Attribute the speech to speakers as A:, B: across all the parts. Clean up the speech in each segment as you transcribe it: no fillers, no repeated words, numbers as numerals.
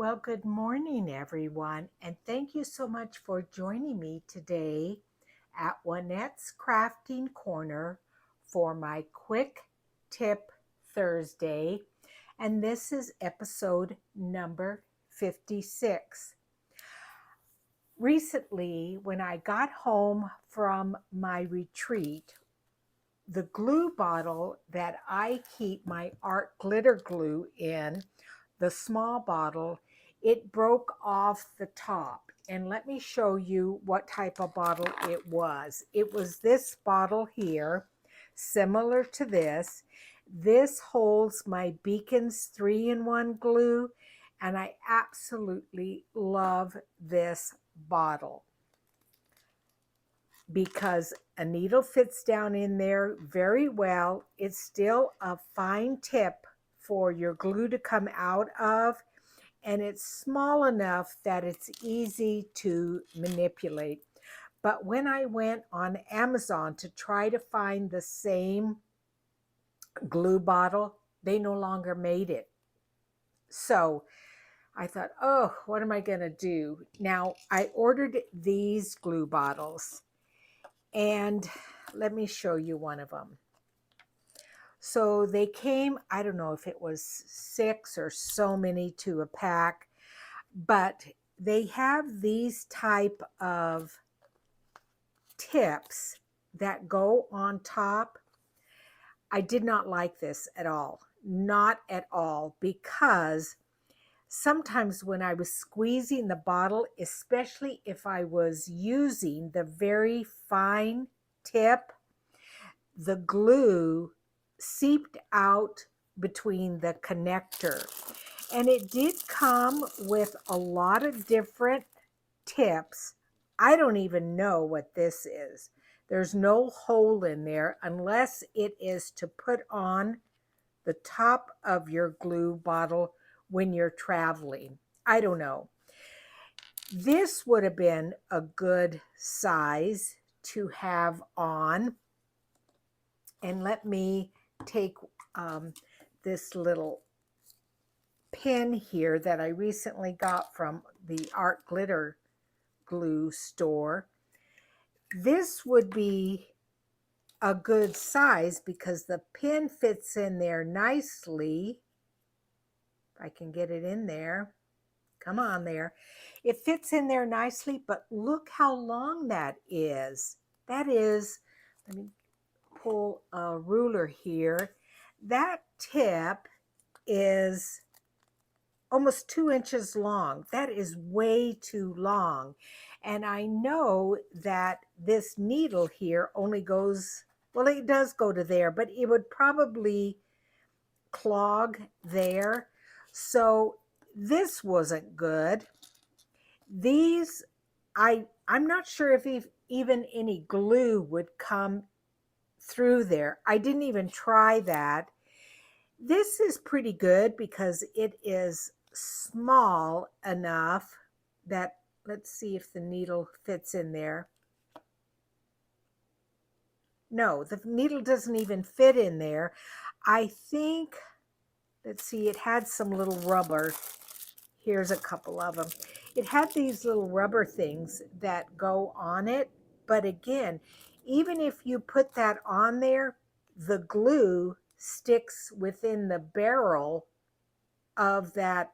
A: Well, good morning, everyone, and thank you so much for joining me today at Juanette's Crafting Corner for my Quick Tip Thursday. And this is episode number 56. Recently, when I got home from my retreat, the glue bottle that I keep my art glitter glue in, the small bottle, it broke off the top. And let me show you what type of bottle it was. It was this bottle here, similar to this. This holds my Beacons 3-in-1 glue, and I absolutely love this bottle because a needle fits down in there very well. It's still a fine tip for your glue to come out of, and it's small enough that it's easy to manipulate. But when I went on Amazon to try to find the same glue bottle, they no longer made it. So I thought, oh, what am I going to do? Now, I ordered these glue bottles, and let me show you one of them. So they came, I don't know if it was 6 or so many to a pack, but they have these type of tips that go on top. I did not like this at all, not at all, because sometimes when I was squeezing the bottle, especially if I was using the very fine tip, the glue seeped out between the connector. And it did come with a lot of different tips. I don't even know what this is. There's no hole in there unless it is to put on the top of your glue bottle when you're traveling. I don't know. This would have been a good size to have on. And let me take this little pin here that I recently got from the art glitter glue store. This would be a good size because the pin fits in there nicely. If I can get it in there. Come on there. It fits in there nicely, but look how long that is. That is, let me pull a ruler here. That tip is almost 2 inches long. That is way too long. And I know that this needle here only goes, well, it does go to there, but it would probably clog there. So this wasn't good. These, I'm not sure if even any glue would come through there. I didn't even try that. This is pretty good because it is small enough that, let's see if the needle fits in there. No, the needle doesn't even fit in there. I think, let's see, it had some little rubber. Here's a couple of them. It had these little rubber things that go on it. But again, even if you put that on there, the glue sticks within the barrel of that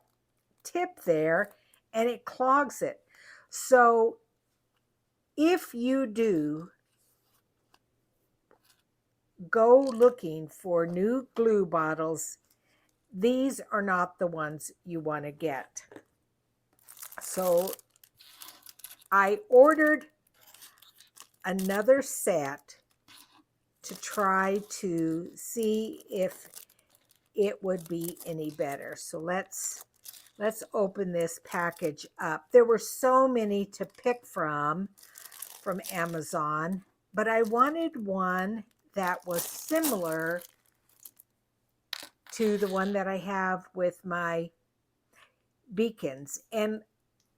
A: tip there and it clogs it. So if you do go looking for new glue bottles, these are not the ones you want to get. So I ordered another set to try to see if it would be any better. So let's open this package up. There were so many to pick from Amazon, but I wanted one that was similar to the one that I have with my beacons. And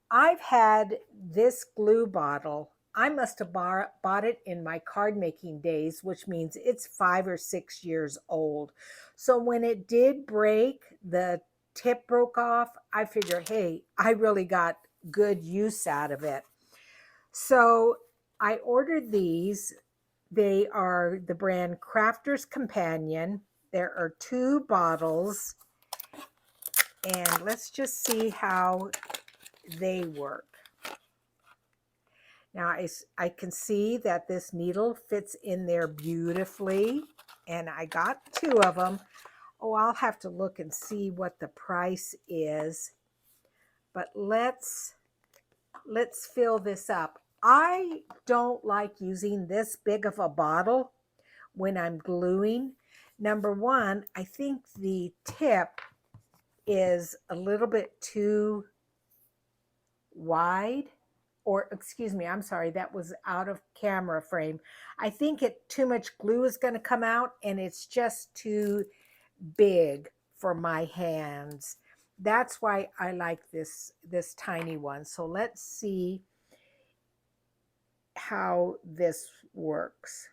A: I've had this glue bottle, I must have bought it in my card making days, which means it's 5 or 6 years old. So when it did break, the tip broke off, I figure, hey, I really got good use out of it. So I ordered these. They are the brand Crafter's Companion. There are 2 bottles, and let's just see how they work. Now I can see that this needle fits in there beautifully, and I got 2 of them. Oh, I'll have to look and see what the price is. But let's fill this up. I don't like using this big of a bottle when I'm gluing. Number one, I think the tip is a little bit too wide, or excuse me, I'm sorry, that was out of camera frame. I think too much glue is going to come out, and it's just too big for my hands. That's why I like this tiny one. So let's see how this works.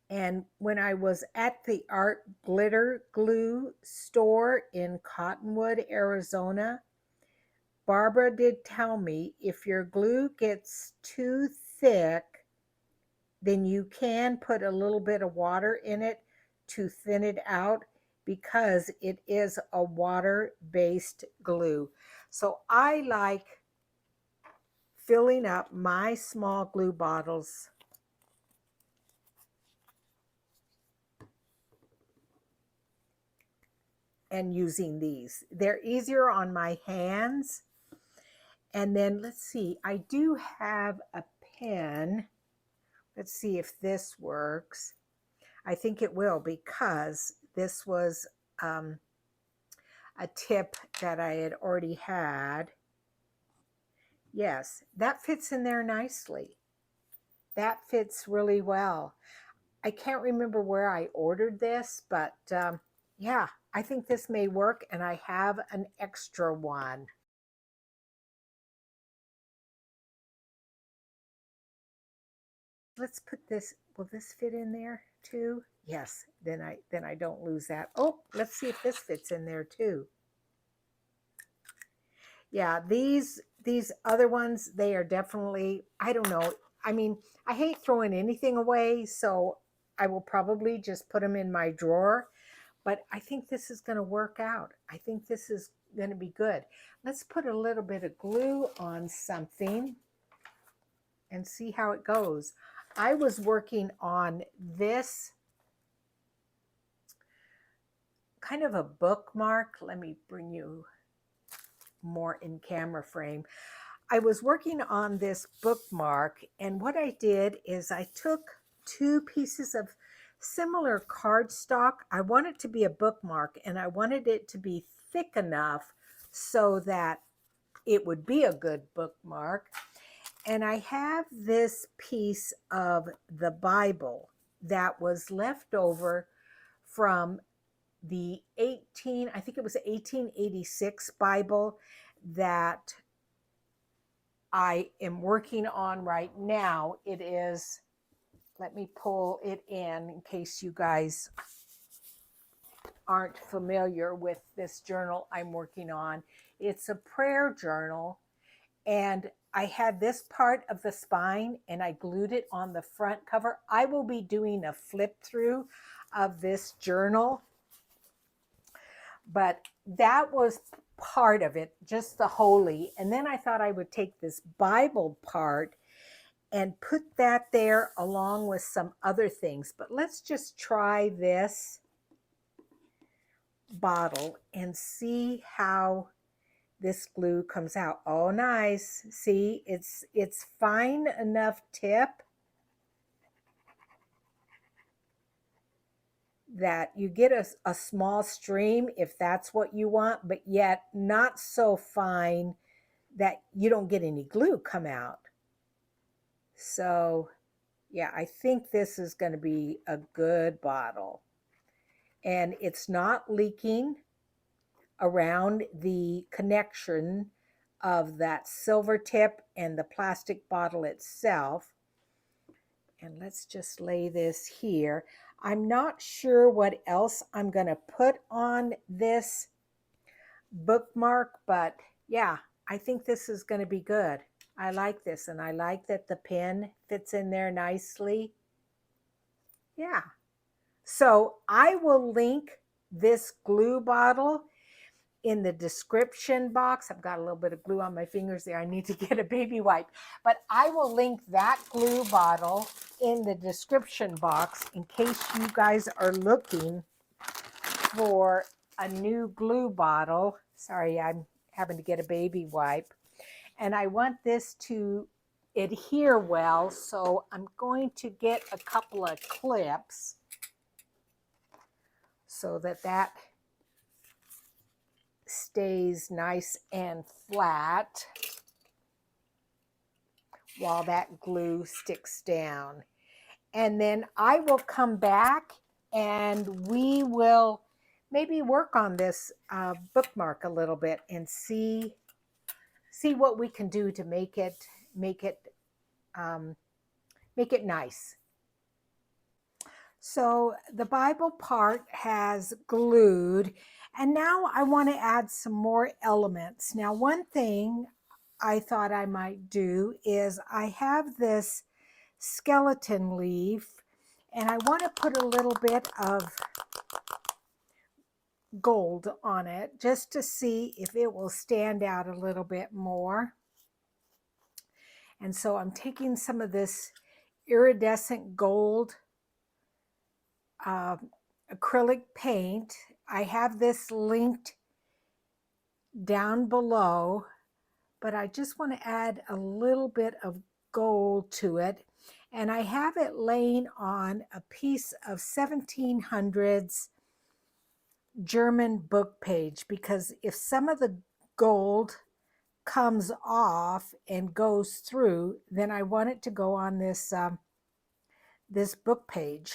A: And when I was at the Art Glitter Glue store in Cottonwood, Arizona, Barbara did tell me if your glue gets too thick, then you can put a little bit of water in it to thin it out, because it is a water-based glue. So I like filling up my small glue bottles and using these. They're easier on my hands. And then let's see, I do have a pen. Let's see if this works. I think it will, because this was a tip that I had already had. Yes, that fits in there nicely. That fits really well. I can't remember where I ordered this, but yeah, I think this may work, and I have an extra one. Let's put this, will this fit in there too? Yes, then I don't lose that. Oh, let's see if this fits in there too. Yeah, these other ones, they are definitely, I don't know. I mean, I hate throwing anything away, so I will probably just put them in my drawer. But I think this is going to work out. I think this is going to be good. Let's put a little bit of glue on something and see how it goes. I was working on this kind of a bookmark. Let me bring you more in camera frame. I was working on this bookmark, and what I did is I took 2 pieces of similar cardstock. I want it to be a bookmark, and I wanted it to be thick enough so that it would be a good bookmark. And I have this piece of the Bible that was left over from the I think it was 1886 Bible that I am working on right now. It is, let me pull it in case you guys aren't familiar with this journal I'm working on. It's a prayer journal, and I had this part of the spine and I glued it on the front cover. I will be doing a flip through of this journal, but that was part of it, just the holy. And then I thought I would take this Bible part and put that there along with some other things. But let's just try this bottle and see how this glue comes out. Oh, nice. See, it's fine enough tip that you get a small stream if that's what you want, but yet not so fine that you don't get any glue come out. So yeah, I think this is going to be a good bottle. And it's not leaking around the connection of that silver tip and the plastic bottle itself. And let's just lay this here. I'm not sure what else I'm going to put on this bookmark, but yeah, I think this is going to be good. I like this, and I like that the pen fits in there nicely. Yeah. So I will link this glue bottle in the description box. I've got a little bit of glue on my fingers there. I need to get a baby wipe. But I will link that glue bottle in the description box in case you guys are looking for a new glue bottle. Sorry, I'm having to get a baby wipe. And I want this to adhere well, so I'm going to get a couple of clips so that stays nice and flat while that glue sticks down. And then I will come back and we will maybe work on this bookmark a little bit and see what we can do to make it nice. So the Bible part has glued, and now I want to add some more elements. Now, one thing I thought I might do is I have this skeleton leaf, and I want to put a little bit of gold on it just to see if it will stand out a little bit more. And so I'm taking some of this iridescent gold acrylic paint. I have this linked down below, but I just want to add a little bit of gold to it. And I have it laying on a piece of 1700s German book page, because if some of the gold comes off and goes through, then I want it to go on this this book page.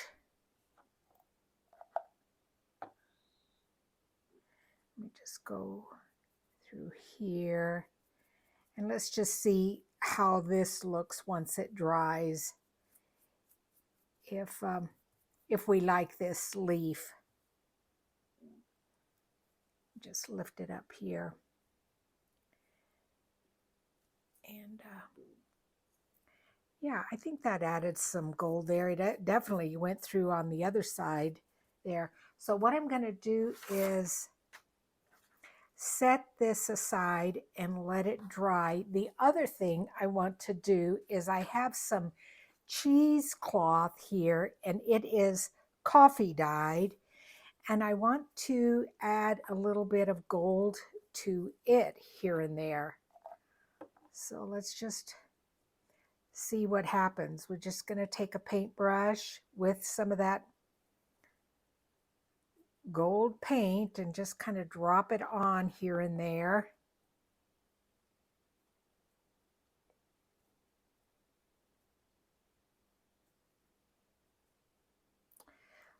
A: Let me just go through here, and let's just see how this looks once it dries. If we like this leaf, just lift it up here, and yeah, I think that added some gold there. It definitely went through on the other side there. So what I'm going to do is set this aside and let it dry. The other thing I want to do is I have some cheesecloth here, and it is coffee dyed, and I want to add a little bit of gold to it here and there. So let's just see what happens. We're just going to take a paintbrush with some of that gold paint and just kind of drop it on here and there.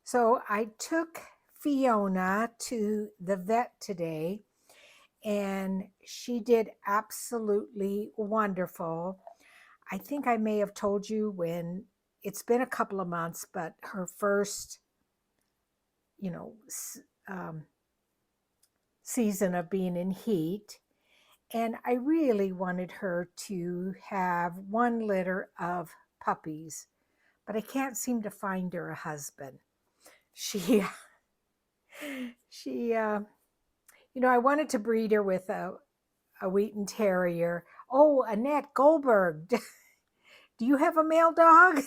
A: So I took Fiona to the vet today, and she did absolutely wonderful. I think I may have told you when it's been a couple of months, but her first, season of being in heat. And I really wanted her to have one litter of puppies, but I can't seem to find her a husband. She, I wanted to breed her with a Wheaten Terrier. Oh, Annette Goldberg, do you have a male dog?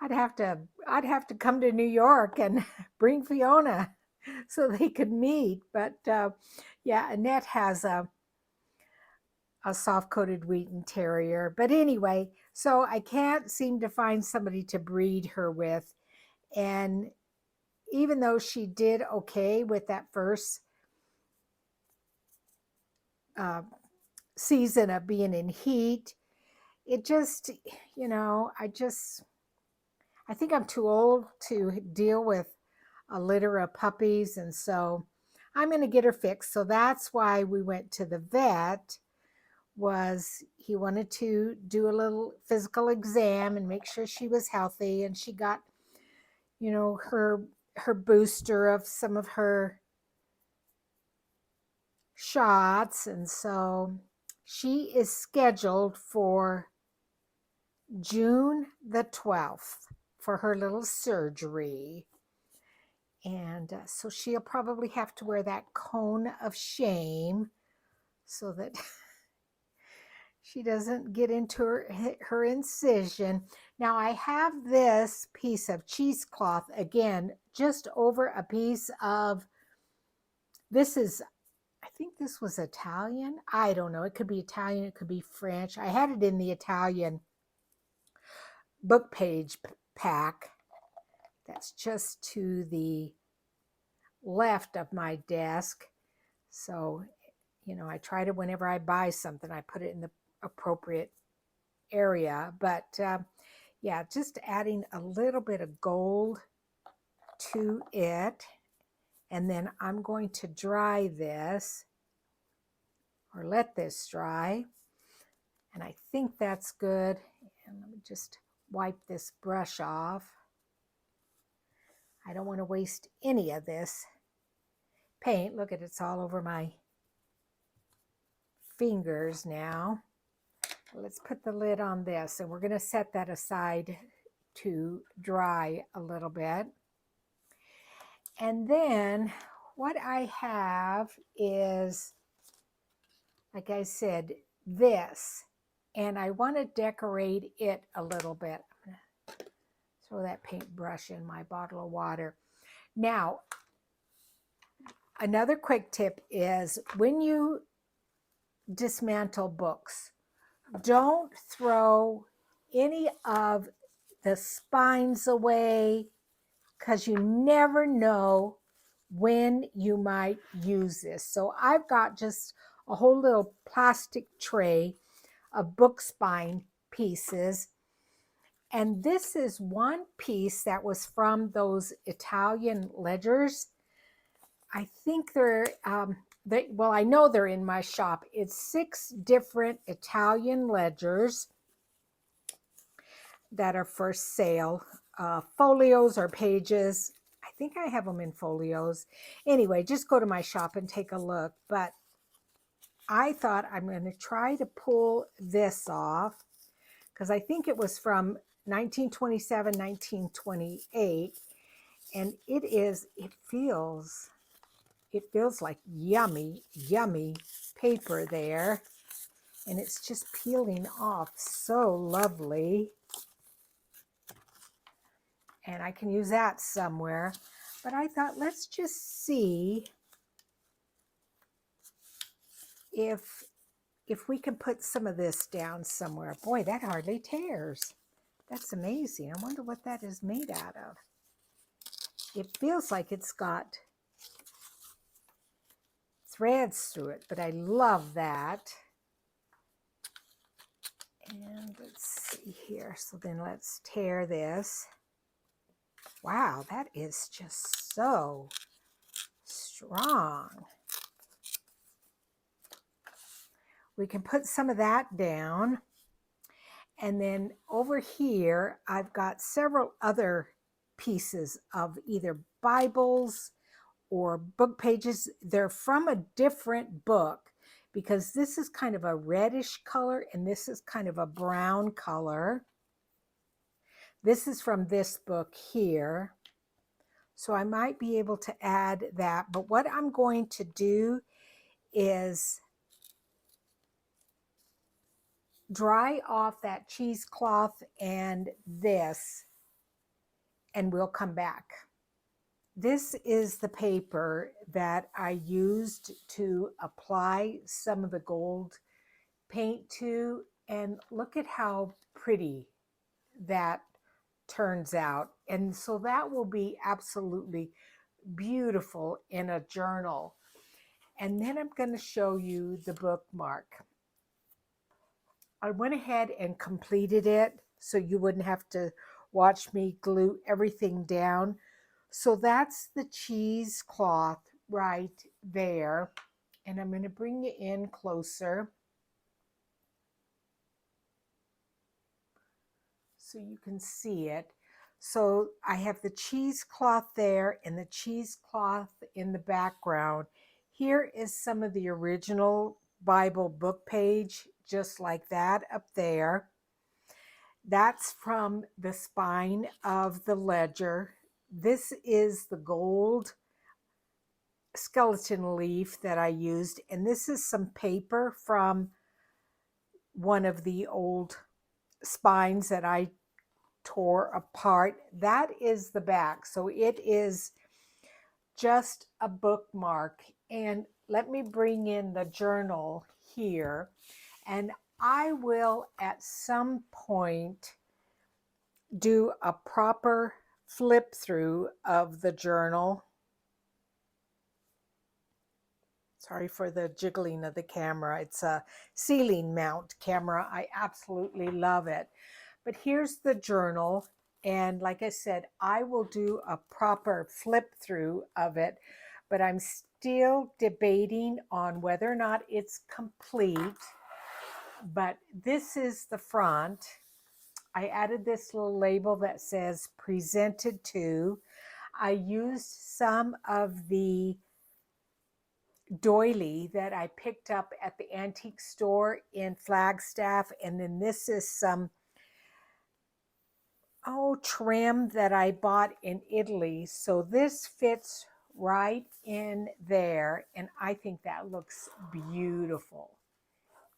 A: I'd have to come to New York and bring Fiona so they could meet. But yeah, Annette has a soft-coated Wheaten Terrier. But anyway, so I can't seem to find somebody to breed her with. And even though she did okay with that first season of being in heat, it just, I think I'm too old to deal with a litter of puppies. And so I'm going to get her fixed. So that's why we went to the vet. Was he wanted to do a little physical exam and make sure she was healthy, and she got you know, her booster of some of her shots. And so she is scheduled for June the 12th for her little surgery. And so she'll probably have to wear that cone of shame so that she doesn't get into her incision. Now I have this piece of cheesecloth, again, just over a piece of, this is, I think this was Italian. I don't know. It could be Italian. It could be French. I had it in the Italian book page pack. That's just to the left of my desk. So, you know, I try to, whenever I buy something, I put it in the appropriate area. But yeah, just adding a little bit of gold to it. And then I'm going to dry this, or let this dry. And I think that's good. And let me just wipe this brush off. I don't want to waste any of this paint. Look at it, it's all over my fingers now. Let's put the lid on this, and we're going to set that aside to dry a little bit. And then what I have is, like I said, this, and I want to decorate it a little bit. I'm going to throw that paintbrush in my bottle of water. Now, another quick tip is when you dismantle books, don't throw any of the spines away, because you never know when you might use this. So I've got just a whole little plastic tray of book spine pieces. And this is one piece that was from those Italian ledgers. I think they're, well, I know they're in my shop. It's 6 different Italian ledgers that are for sale. Folios or pages. I think I have them in folios. Anyway, just go to my shop and take a look. But I thought I'm going to try to pull this off, because I think it was from 1927, 1928. And it feels like yummy, yummy paper there. And it's just peeling off so lovely. And I can use that somewhere. But I thought, let's just see if we can put some of this down somewhere. Boy, that hardly tears. That's amazing. I wonder what that is made out of. It feels like it's got threads through it, but I love that. And let's see here. So then let's tear this. Wow, that is just so strong. We can put some of that down. And then over here, I've got several other pieces of either Bibles or book pages. They're from a different book, because this is kind of a reddish color and this is kind of a brown color. This is from this book here. So I might be able to add that. But what I'm going to do is dry off that cheesecloth and this, and we'll come back. This is the paper that I used to apply some of the gold paint to, and look at how pretty that turns out. And so that will be absolutely beautiful in a journal. And then I'm going to show you the bookmark. I went ahead and completed it so you wouldn't have to watch me glue everything down. So that's the cheesecloth right there. And I'm going to bring you in closer so you can see it. So I have the cheesecloth there and the cheesecloth in the background. Here is some of the original Bible book page, just like that up there. That's from the spine of the ledger. This is the gold skeleton leaf that I used, and this is some paper from one of the old spines that I tore apart. That is the back. So it is just a bookmark. And let me bring in the journal here. And I will at some point do a proper flip through of the journal. Sorry for the jiggling of the camera. It's a ceiling mount camera. I absolutely love it. But here's the journal. And like I said, I will do a proper flip through of it, but I'm still debating on whether or not it's complete. But this is the front. I added this little label that says presented to. I used some of the doily that I picked up at the antique store in Flagstaff. And then this is some trim that I bought in Italy. So this fits right in there. And I think that looks beautiful.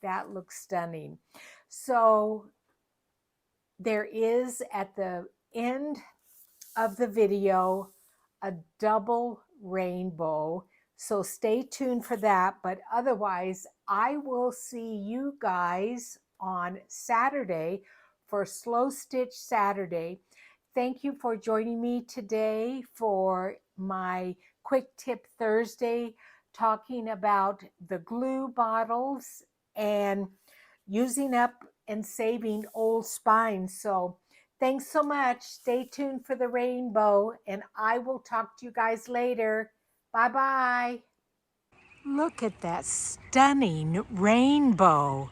A: That looks stunning. So there is at the end of the video a double rainbow. So stay tuned for that. But otherwise, I will see you guys on Saturday for Slow Stitch Saturday. Thank you for joining me today for my Quick Tip Thursday, talking about the glue bottles and using up and saving old spines. So thanks so much. Stay tuned for the rainbow, and I will talk to you guys later. Bye-bye. Look at that stunning rainbow.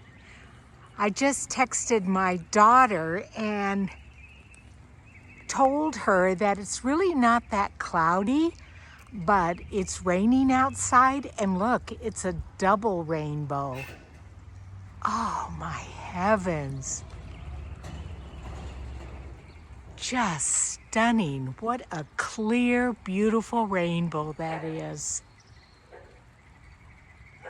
A: I just texted my daughter and told her that it's really not that cloudy, but it's raining outside, and look, it's a double rainbow. Oh my heavens. Just stunning. What a clear, beautiful rainbow that is.